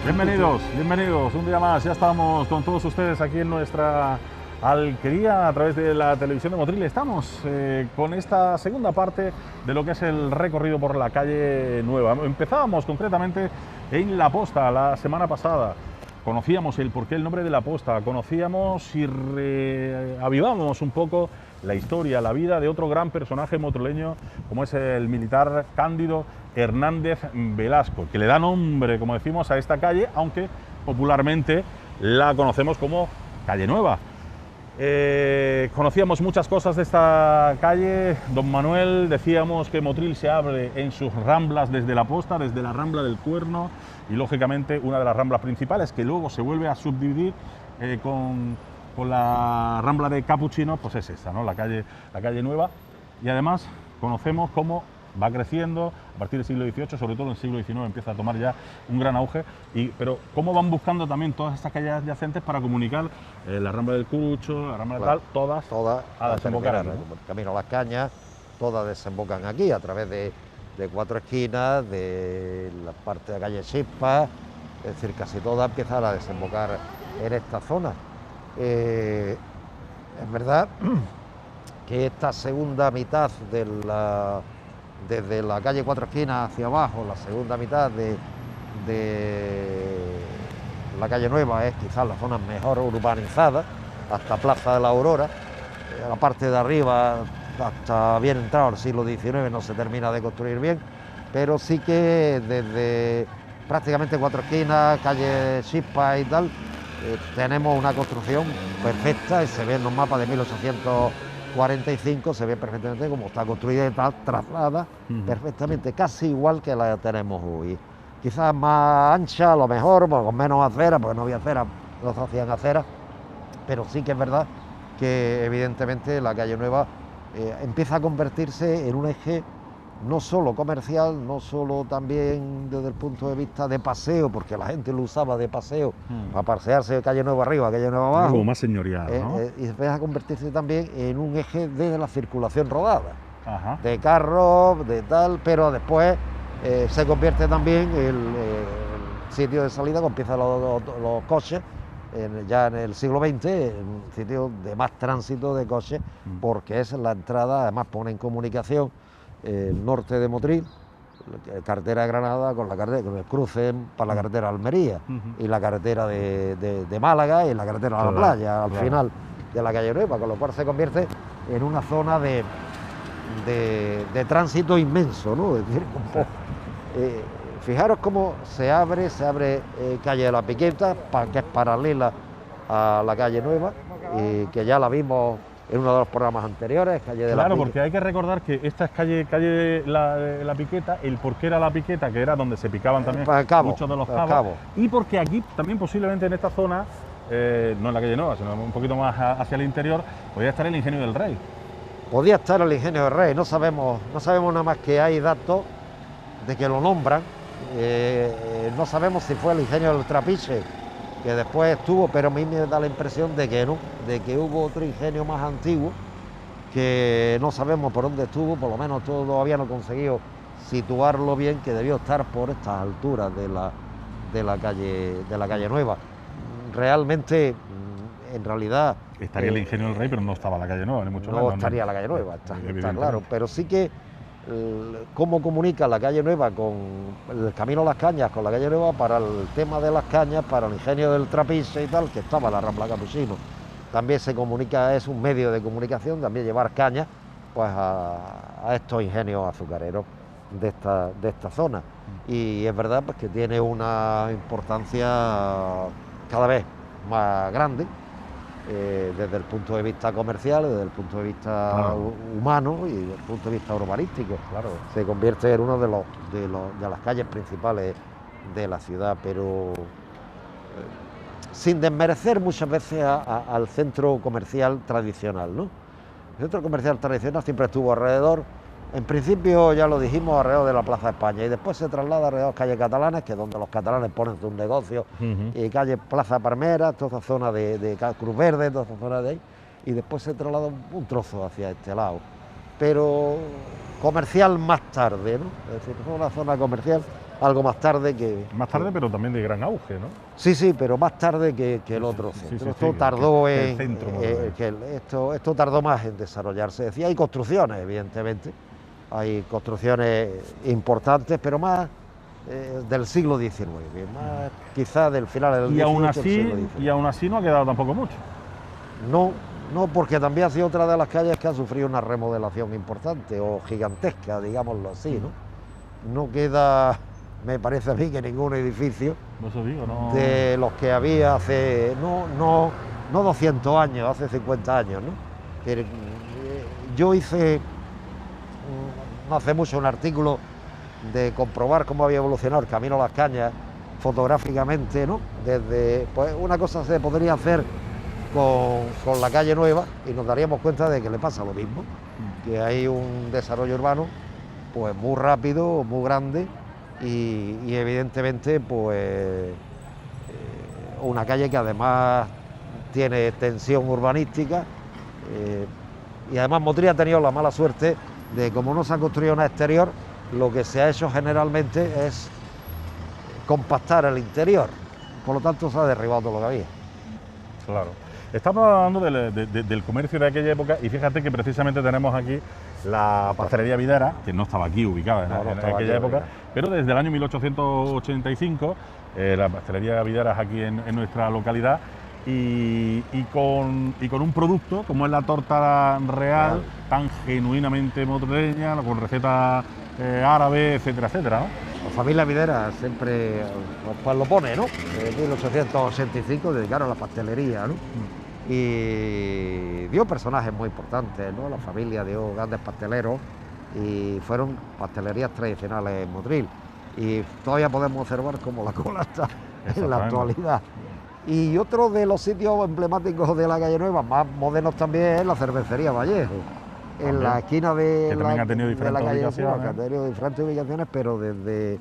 Bienvenidos, bienvenidos. Un día más, ya estamos con todos ustedes aquí en nuestra alquería a través de la televisión de Motril. Estamos con esta segunda parte de lo que es el recorrido por la calle Nueva. Empezábamos concretamente en La Posta la semana pasada. Conocíamos el porqué, el nombre de La Posta, conocíamos y avivábamos un poco la historia, la vida de otro gran personaje motrileño como es el militar Cándido Hernández Velasco, que le da nombre, como decimos, a esta calle, aunque popularmente la conocemos como Calle Nueva. Conocíamos muchas cosas de esta calle. Don Manuel, decíamos que Motril se abre en sus ramblas desde La Posta, desde la Rambla del Cuerno, y lógicamente una de las ramblas principales que luego se vuelve a subdividir con la Rambla de Capuchino, pues es esta, ¿no? La calle Nueva. Y además conocemos cómo va creciendo a partir del siglo XVIII, sobre todo en el siglo XIX empieza a tomar ya un gran auge, pero cómo van buscando también todas estas calles adyacentes para comunicar la Rambla del Curucho, la Rambla de tal, todas a desembocar, ¿no? El camino a las Cañas, todas desembocan aquí a través de Cuatro Esquinas, de la parte de la calle Chispa, es decir, casi todas empiezan a desembocar en esta zona. Es verdad que esta segunda mitad desde la calle Cuatro Esquinas hacia abajo, la segunda mitad de la calle Nueva es quizás la zona mejor urbanizada, hasta Plaza de la Aurora. La parte de arriba, hasta bien entrado el siglo XIX, no se termina de construir bien, pero sí que desde prácticamente Cuatro Esquinas, calle Chispa y tal, tenemos una construcción perfecta y se ve en los mapas de 1845, se ve perfectamente cómo está construida y está trazada perfectamente, casi igual que la tenemos hoy. Quizás más ancha, a lo mejor, con menos aceras, porque no había aceras, no se hacían aceras, pero sí que es verdad que evidentemente la calle Nueva empieza a convertirse en un eje no solo comercial, no solo también desde el punto de vista de paseo, porque la gente lo usaba de paseo para pasearse de calle Nueva arriba a calle Nueva abajo. Algo más señorial, ¿no? Y empieza a convertirse también en un eje de la circulación rodada, Ajá. de carros, de tal, pero después se convierte también el sitio de salida, cuando empiezan los coches, ya en el siglo XX, en un sitio de más tránsito de coches, porque es la entrada, además pone en comunicación el norte de Motril, carretera de Granada con el cruce para la carretera de Almería y la carretera de Málaga y la carretera de la playa, al final de la calle Nueva, con lo cual se convierte en una zona de tránsito inmenso, ¿no? Es decir, fijaros cómo se abre calle de la Piqueta, que es paralela a la calle Nueva, y que ya la vimos en uno de los programas anteriores, calle de la Piqueta. Claro, porque hay que recordar que esta es calle de la Piqueta, el por qué era la Piqueta, que era donde se picaban también muchos de los cabos, y porque aquí también posiblemente en esta zona, no en la calle Nueva, sino un poquito más hacia el interior, podía estar el Ingenio del Rey. Podía estar el Ingenio del Rey, no sabemos nada más que hay datos de que lo nombran, no sabemos si fue el Ingenio del Trapiche, que después estuvo, pero a mí me da la impresión de que no, de que hubo otro ingenio más antiguo, que no sabemos por dónde estuvo, por lo menos todavía no he conseguido situarlo bien, que debió estar por estas alturas de la calle Nueva. Realmente, en realidad... Estaría el Ingenio del Rey, pero no estaba la calle Nueva, ni mucho menos. No estaría la calle Nueva, está claro, pero sí que cómo comunica la calle Nueva con el camino a las Cañas, con la calle Nueva, para el tema de las cañas, para el Ingenio del Trapiche y tal, que estaba la Rambla Capuchino. También se comunica, es un medio de comunicación, también llevar cañas pues a estos ingenios azucareros de esta zona. Y es verdad pues, que tiene una importancia cada vez más grande, desde el punto de vista comercial, desde el punto de vista humano y desde el punto de vista urbanístico. Claro. Se convierte en uno de las calles principales de la ciudad, pero sin desmerecer muchas veces al centro comercial tradicional, ¿no? El centro comercial tradicional siempre estuvo alrededor, en principio ya lo dijimos, alrededor de la Plaza de España, y después se traslada alrededor de calle Catalanes, que es donde los catalanes ponen sus negocios, y calle Plaza Palmera, toda esa zona de Cruz Verde, toda esa zona de ahí, y después se traslada un trozo hacia este lado, pero comercial más tarde, ¿no? Es decir, fue una zona comercial algo más tarde que... Más tarde, pero también de gran auge, ¿no? Sí, sí, pero más tarde que el otro Sí, centro. sí, Esto sí, tardó el en... centro moderno. Esto tardó más en desarrollarse. Decía, hay construcciones, evidentemente, hay construcciones importantes, pero más del siglo XIX, más quizás del final del XVIII del siglo XIX. Y aún así no ha quedado tampoco mucho. No, porque también ha sido otra de las calles que ha sufrido una remodelación importante o gigantesca, digámoslo así, ¿no? No queda, me parece a mí, que ningún edificio Eso digo, no. de los que había hace, no 200 años, hace 50 años, ¿no? Yo hice no hace mucho un artículo de comprobar cómo había evolucionado el Camino a las Cañas fotográficamente, ¿no? Desde, pues una cosa se podría hacer con la calle Nueva y nos daríamos cuenta de que le pasa lo mismo, que hay un desarrollo urbano pues muy rápido, muy grande y evidentemente pues una calle que además tiene tensión urbanística y además Motril ha tenido la mala suerte de, como no se ha construido una exterior, lo que se ha hecho generalmente es compactar el interior, por lo tanto se ha derribado todo lo que había. Claro. Estamos hablando del comercio de aquella época y fíjate que precisamente tenemos aquí la pastelería Videra, que no estaba aquí ubicada en aquella época, pero desde el año 1885 la pastelería Videra es aquí en nuestra localidad y con un producto como es la torta real, tan genuinamente motrileña, con receta árabe, etcétera, etcétera, ¿no? La familia Videra siempre pues lo pone, ¿no? En 1885 dedicaron a la pastelería, ¿no? Y dio personajes muy importantes, ¿no? La familia dio grandes pasteleros y fueron pastelerías tradicionales en Motril. Y todavía podemos observar cómo la cola está en la actualidad. Y otro de los sitios emblemáticos de la calle Nueva, más modernos también, es la cervecería Vallejo. En la esquina de la calle Nueva, que ha tenido diferentes ubicaciones, pero desde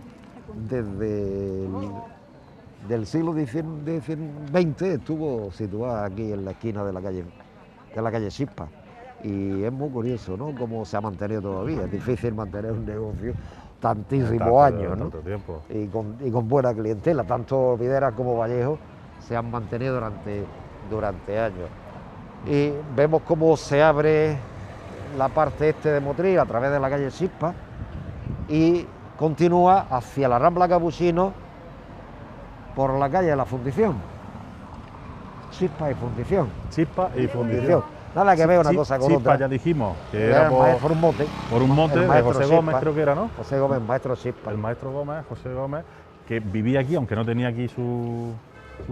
del siglo XX estuvo situada aquí en la esquina de la calle Chispa. Y es muy curioso, ¿no?, cómo se ha mantenido todavía. Es difícil mantener un negocio tantísimos años, ¿no? Y con buena clientela. Tanto Videra como Vallejo se han mantenido durante años. Y vemos cómo se abre la parte este de Motril a través de la calle Chispa y continúa hacia la Rambla Capuchino por la calle de la Fundición. Chispa y Fundición. Chispa y Fundición. Nada que ver una cosa con Chispa, otra. ya dijimos que era por un mote. Por un mote de José Chispa, Gómez, creo que era, ¿no? José Gómez, maestro Chispa. El maestro Gómez, José Gómez, que vivía aquí, aunque no tenía aquí su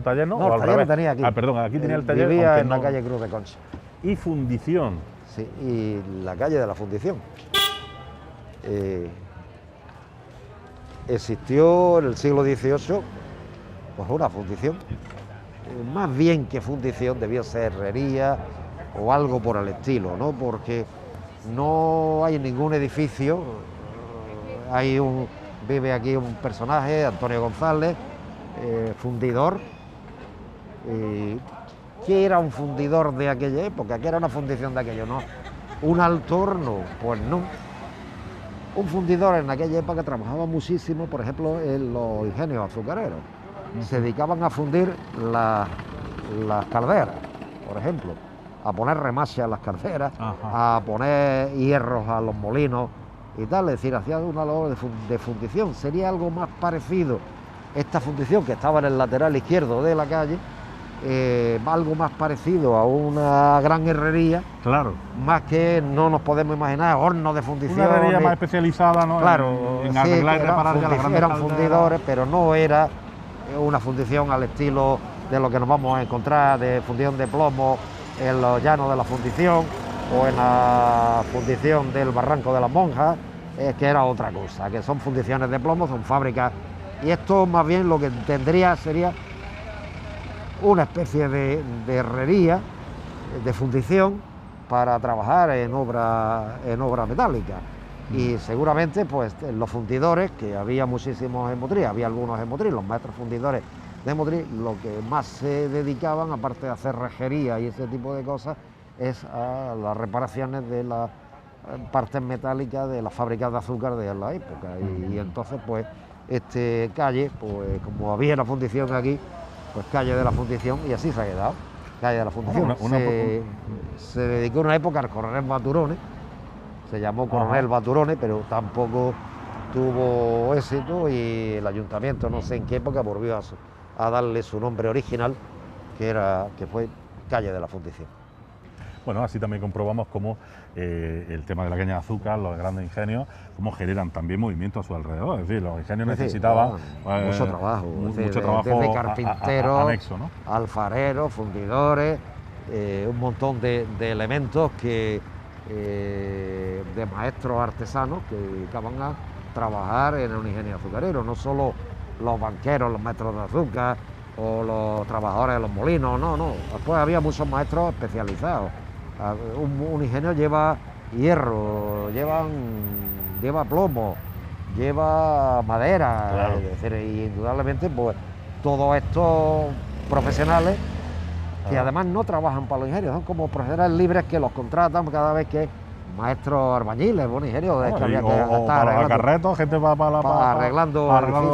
taller, ¿no? No, el taller no tenía aquí. Perdón, aquí tenía el taller. Vivía en la calle Cruz de Concha. Y Fundición. Sí, y la calle de la Fundición. Existió en el siglo XVIII pues una fundición. Más bien que fundición debió ser herrería o algo por el estilo, ¿no? Porque no hay ningún edificio. Vive aquí un personaje, Antonio González, fundidor. ¿Qué era un fundidor de aquella época? ¿Qué era una fundición de aquello? No. ¿Un alto horno? Pues no. Un fundidor en aquella época trabajaba muchísimo, por ejemplo, en los ingenios azucareros. Se dedicaban a fundir las calderas, por ejemplo, a poner remaches a las calderas, a poner hierros a los molinos y tal. Es decir, hacían una labor de fundición. Sería algo más parecido, esta fundición que estaba en el lateral izquierdo de la calle, algo más parecido a una gran herrería, claro, más que no nos podemos imaginar hornos de fundición. Una herrería más especializada, ¿no? Claro, en arreglar y reparar ya las grandes eran calderas. fundidores, pero no era una fundición al estilo de lo que nos vamos a encontrar de fundición de plomo en los llanos de la Fundición o en la fundición del Barranco de las Monjas, que era otra cosa, que son fundiciones de plomo, son fábricas, y esto más bien lo que tendría sería una especie de herrería, de fundición, para trabajar en obra metálica. Y seguramente pues los fundidores, que había muchísimos en Motril, había algunos en Motril, los maestros fundidores de Motril, lo que más se dedicaban, aparte de hacer rejería y ese tipo de cosas, es a las reparaciones de las partes metálicas de las fábricas de azúcar de la época. Y entonces pues calle, pues como había la fundición aquí, pues calle de la fundición, y así se ha quedado, calle de la fundición. Se dedicó una época al coronel Baturones, se llamó coronel Baturones, pero tampoco tuvo éxito, y el ayuntamiento, no sé en qué época, volvió a darle su nombre original, que fue calle de la fundición. Bueno, así también comprobamos cómo el tema de la caña de azúcar, los grandes ingenios, cómo generan también movimiento a su alrededor. Es decir, los ingenios necesitaban mucho trabajo, mucho trabajo desde carpinteros, anexo, ¿no? Alfareros, fundidores, un montón de elementos de maestros artesanos que dedicaban a trabajar en un ingenio azucarero, no solo los banqueros, los maestros de azúcar o los trabajadores de los molinos, no. Después había muchos maestros especializados. Un ingenio lleva hierro, lleva plomo, lleva madera, claro. Es decir, y indudablemente pues todos estos profesionales que además no trabajan para los ingenios, son como profesionales libres que los contratan cada vez que maestros albañiles, buenos ingenios, que había que estar arreglando carretos, gente arreglando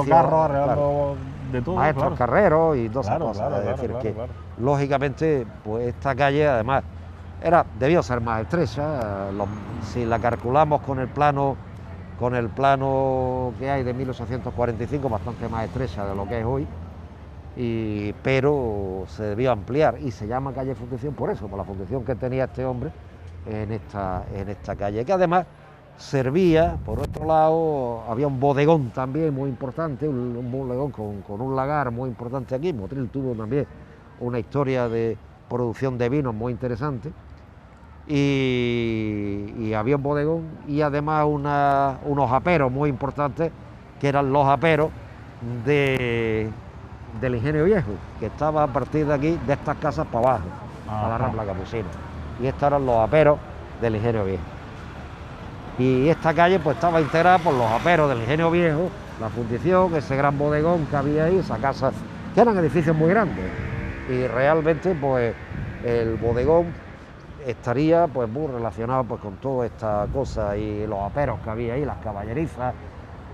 carros, arreglando de todo, maestros carreros y todas esas cosas. Es decir, que lógicamente pues esta calle además debió ser más estrecha. Si la calculamos con el plano que hay de 1845, bastante más estrecha de lo que es hoy, pero se debió ampliar y se llama calle Fundición por eso, por la fundición que tenía este hombre en esta calle, que además servía, por otro lado, había un bodegón también muy importante, un bodegón con un lagar muy importante aquí. Motril tuvo también una historia de producción de vinos muy interesante, y había un bodegón y además unos aperos muy importantes, que eran los aperos del Ingenio Viejo, que estaba a partir de aquí, de estas casas para abajo, a la Rambla Campusina, y estos eran los aperos del Ingenio Viejo. Y esta calle pues estaba integrada por los aperos del Ingenio Viejo, la fundición, ese gran bodegón que había ahí, esa casa, que eran edificios muy grandes, y realmente pues el bodegón estaría pues muy relacionado pues con toda esta cosa, y los aperos que había ahí, las caballerizas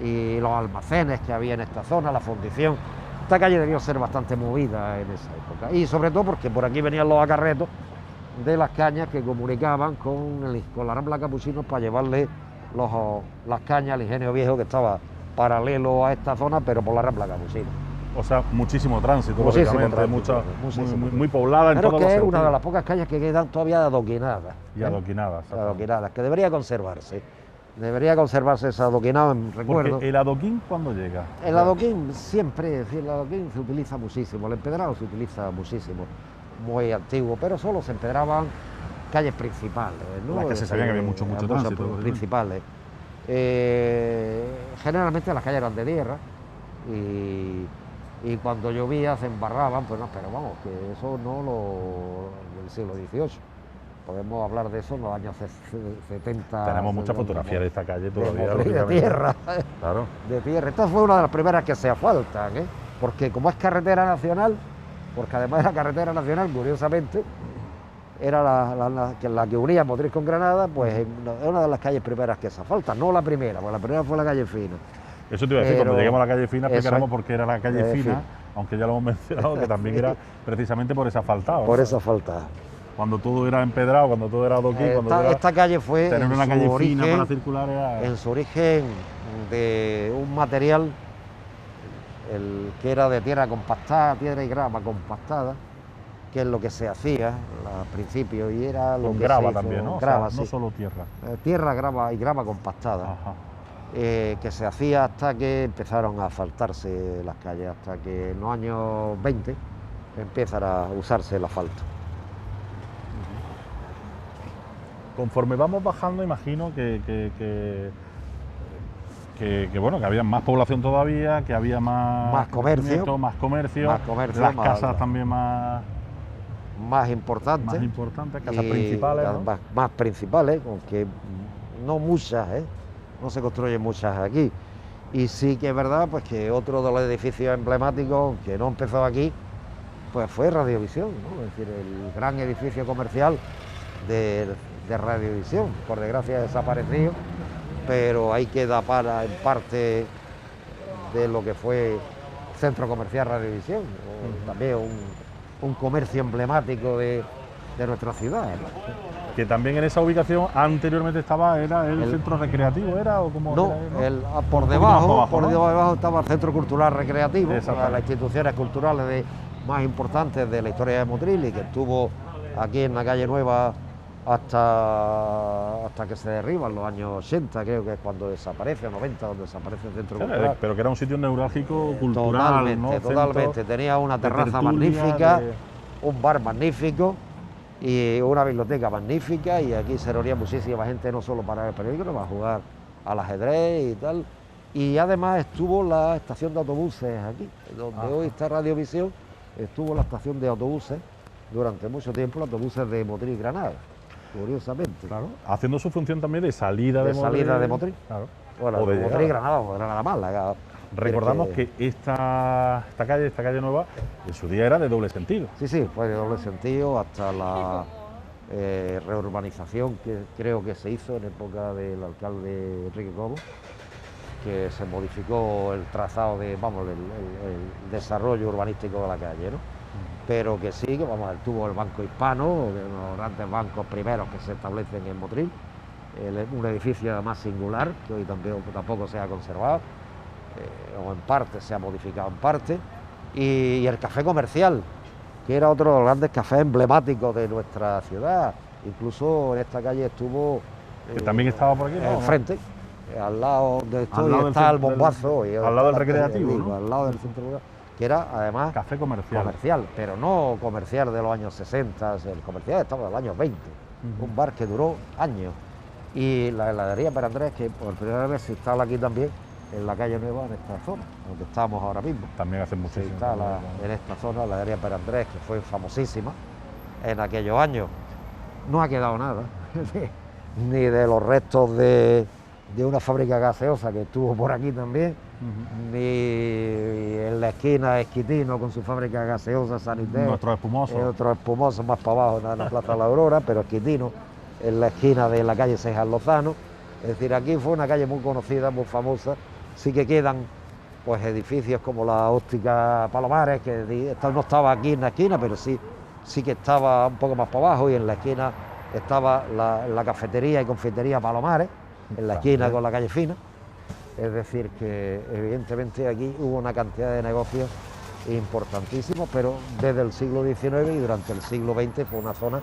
y los almacenes que había en esta zona, la fundición. Esta calle debió ser bastante movida en esa época, y sobre todo porque por aquí venían los acarretos de las cañas que comunicaban con la Rambla Capuchinos para llevarle las cañas al Ingenio Viejo, que estaba paralelo a esta zona, pero por la Rambla Capuchinos. O sea, muchísimo tránsito, muy poblada en todos los sentidos. Pero que es sentidos. una de las pocas calles que quedan todavía adoquinadas. Y adoquinadas. Adoquinadas, que debería conservarse. Debería conservarse ese adoquinado, recuerdo. Porque ¿el adoquín cuándo llega? El adoquín siempre, es decir, el adoquín se utiliza muchísimo, el empedrado se utiliza muchísimo, muy antiguo, pero solo se empedraban calles principales, ¿no? Las que se sabían que había mucho tránsito. Principales. Generalmente las calles eran de tierra, y cuando llovía se embarraban, pues no, pero vamos, que eso no del siglo XVIII. Podemos hablar de eso en los años 70. Tenemos muchas fotografías de esta calle todavía. De tierra. Claro. De tierra. Esta fue una de las primeras que se asfaltan, ¿eh? Porque como es carretera nacional, porque además de la carretera nacional, curiosamente, era la que unía Motril con Granada, pues es una de las calles primeras que se asfaltan, no la primera, porque la primera fue la calle Fina. Eso te iba a decir, cuando lleguemos a la calle Fina explicaremos por qué era la calle Fina, aunque ya lo hemos mencionado, que también era precisamente por ese asfaltado. Por esa asfaltada. Cuando todo era empedrado, cuando todo era adoquín, esta calle fue tener una calle fina para circular en su origen de un material que era de tierra compactada, tierra y grava compactada, que es lo que se hacía al principio, y era lo con que grava se hizo, también, ¿no? Grava, o sea, no solo tierra. Tierra, grava y grava compactada. Ajá. Que se hacía hasta que empezaron a asfaltarse las calles, hasta que en los años 20 empiezan a usarse el asfalto. Conforme vamos bajando, imagino que bueno, que había más población todavía, que había más comercio, las casas también más importantes, casas principales, ¿no? más principales, aunque no muchas, no se construyen muchas aquí. Y sí que es verdad pues que otro de los edificios emblemáticos que no empezó aquí pues fue Radiovisión, ¿no? Es decir, el gran edificio comercial de Radiovisión, por desgracia desaparecido, pero ahí queda en parte de lo que fue Centro Comercial Radiovisión, también un comercio emblemático de nuestra ciudad. Que también en esa ubicación anteriormente era el centro recreativo, ¿era? ¿O cómo no, era, por debajo estaba el Centro Cultural Recreativo, una de las instituciones culturales más importantes de la historia de Motril y que estuvo aquí en la calle Nueva hasta que se derriba en los años 80, creo que es cuando desaparece, 90, donde desaparece el Centro Cultural. Pero que era un sitio neurálgico cultural, Totalmente. Tenía una terraza magnífica, un bar magnífico y una biblioteca magnífica, y aquí se reunía muchísima gente, no solo para el periódico, sino para jugar al ajedrez y tal. Y además estuvo la estación de autobuses aquí, donde hoy está Radiovisión, estuvo la estación de autobuses durante mucho tiempo, los autobuses de Motril Granada, curiosamente. Claro, haciendo su función también de salida de Motril. Claro. Bueno, o de Motril Granada, o Granada Málaga. Recordamos que esta calle Nueva, en su día era de doble sentido. Sí, fue de doble sentido hasta la reurbanización que creo que se hizo en época del alcalde Enrique Cobo, que se modificó el trazado el desarrollo urbanístico de la calle, ¿no? Pero que sí, que tuvo el Banco Hispano, uno de los grandes bancos primeros que se establecen en Motril, un edificio más singular, que hoy tampoco se ha conservado, o en parte se ha modificado en parte, y el café comercial, que era otro de los grandes cafés emblemáticos de nuestra ciudad. Incluso en esta calle estuvo... que también estaba por aquí, ¿no? Enfrente, al lado donde estoy está el bombazo. Al lado del recreativo, ¿no? Al lado del centro, que era además... Café comercial. Comercial, pero no comercial de los años 60, el comercial estaba de los años 20, un bar que duró años. Y la heladería Pere Andrés, que por primera vez se instala aquí también, en la calle Nueva, en esta zona, donde estamos ahora mismo. También hace muchísimo. Se instala en esta zona la heladería Pere Andrés, que fue famosísima en aquellos años. No ha quedado nada, ni de los restos de una fábrica gaseosa que estuvo por aquí también, ni en la esquina Esquitino con su fábrica gaseosa Sanitaire. Nuestro espumoso. Otro espumoso más para abajo, en la Plaza de la Aurora, pero Esquitino en la esquina de la calle Cejas Lozano. Es decir, aquí fue una calle muy conocida, muy famosa. Sí que quedan pues edificios como la óptica Palomares, que no estaba aquí en la esquina, pero sí que estaba un poco más para abajo, y en la esquina estaba la cafetería y confitería Palomares, en la esquina con la calle Fina. Es decir, que evidentemente aquí hubo una cantidad de negocios importantísimos, pero desde el siglo XIX y durante el siglo XX fue una zona,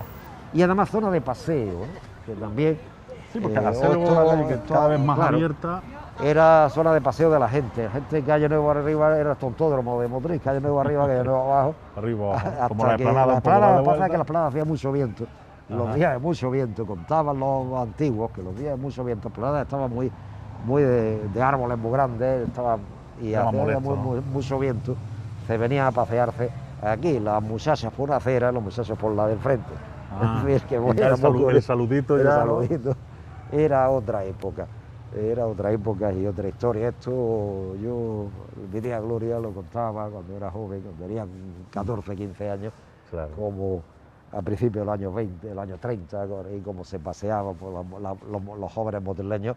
y además zona de paseo, ¿no? Que también... Sí, porque al ser una calle que cada vez más abierta... Era zona de paseo de la gente calle Nueva arriba era el tontódromo de Motril, calle Nueva arriba, calle Nueva abajo. Arriba, como la Explanada. Pasa que la Explanada hacía mucho viento, los días de mucho viento, contaban los antiguos que los días de mucho viento, la Explanada estaba muy de árboles muy grandes, y hacía mucho viento, se venían a pasearse aquí, las muchachas por una acera, los muchachos por la del frente. Es decir, que el saludito era otra época. Era otra época y otra historia. Esto yo, mi tía Gloria lo contaba cuando era joven, cuando tenía 14, 15 años, claro, como a principios del año 20, el año 30, y cómo se paseaban por los jóvenes motrileños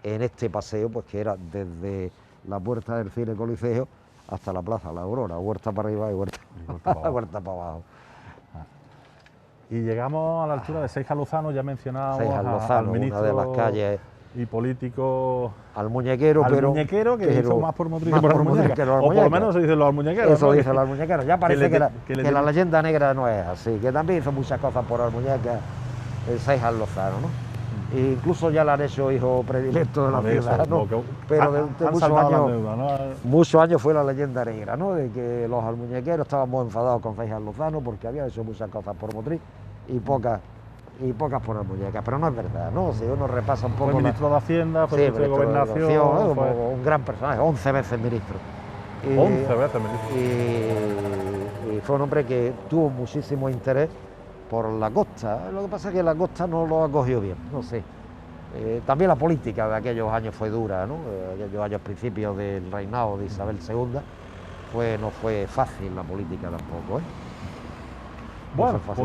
en este paseo, pues que era desde la puerta del Cine Coliseo hasta la Plaza La Aurora, huerta para arriba y huerta para abajo. Y llegamos a la altura de Cejas Lozano, ya mencionábamos al ministro, una de las calles y político, al muñequero, que hizo más por Motril que por Almuñécar, o por lo menos se dice los almuñequeros. Eso ¿no? dice los almuñéqueros. Ya parece que la leyenda negra no es así, que también hizo muchas cosas por Almuñécar, el Cejas Lozano, ¿no? E incluso ya le han hecho hijo predilecto de la ciudad, ¿no? Pero de muchos años fue la leyenda negra, ¿no? De que los almuñéqueros estaban muy enfadados con Cejas Lozano porque había hecho muchas cosas por Motril y pocas por Almuñécar, pero no es verdad, ¿no? Si uno repasa un poco... Fue ministro de Hacienda, fue ministro de Gobernación... un gran personaje, 11 veces ministro. 11 veces ministro. Y fue un hombre que tuvo muchísimo interés por la costa. Lo que pasa es que la costa no lo acogió bien, no sé. También la política de aquellos años fue dura, ¿no? Aquellos años principios del reinado de Isabel II, no fue fácil la política tampoco, ¿eh? Bueno, pues...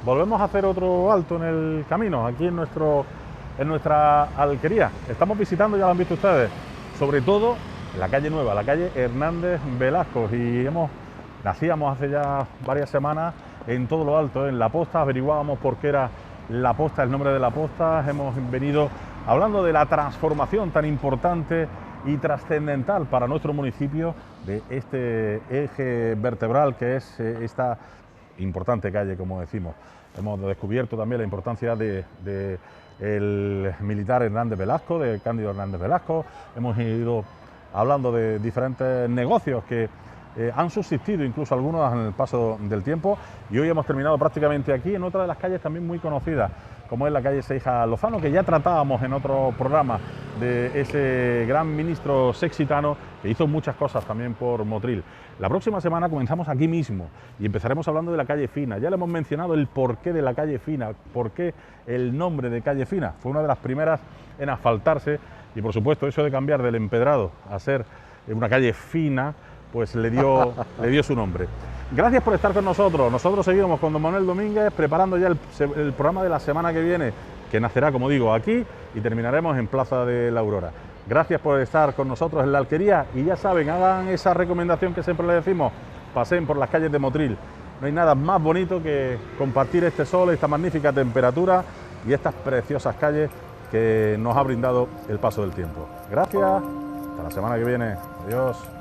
volvemos a hacer otro alto en el camino, aquí en nuestra alquería. Estamos visitando, ya lo han visto ustedes, sobre todo la calle nueva, la calle Hernández Velasco, y nacíamos hace ya varias semanas en todo lo alto, en La Posta, averiguábamos por qué era La Posta, el nombre de La Posta. Hemos venido hablando de la transformación tan importante y trascendental para nuestro municipio de este eje vertebral que es esta importante calle, como decimos. Hemos descubierto también la importancia de el militar Hernández Velasco, de Cándido Hernández Velasco. Hemos ido hablando de diferentes negocios que han subsistido, incluso algunos en el paso del tiempo, y hoy hemos terminado prácticamente aquí en otra de las calles también muy conocidas, como es la calle Seija Lozano, que ya tratábamos en otro programa, de ese gran ministro sexitano que hizo muchas cosas también por Motril. La próxima semana comenzamos aquí mismo y empezaremos hablando de la calle Fina. Ya le hemos mencionado el porqué de la calle Fina, por qué el nombre de calle Fina. Fue una de las primeras en asfaltarse y, por supuesto, eso de cambiar del empedrado a ser una calle fina, pues le dio su nombre. Gracias por estar con nosotros. Nosotros seguimos con don Manuel Domínguez preparando ya el programa de la semana que viene, que nacerá, como digo, aquí, y terminaremos en Plaza de la Aurora. Gracias por estar con nosotros en la Alquería, y ya saben, hagan esa recomendación que siempre les decimos: pasen por las calles de Motril. No hay nada más bonito que compartir este sol, esta magnífica temperatura y estas preciosas calles que nos ha brindado el paso del tiempo. Gracias, hasta la semana que viene. Adiós.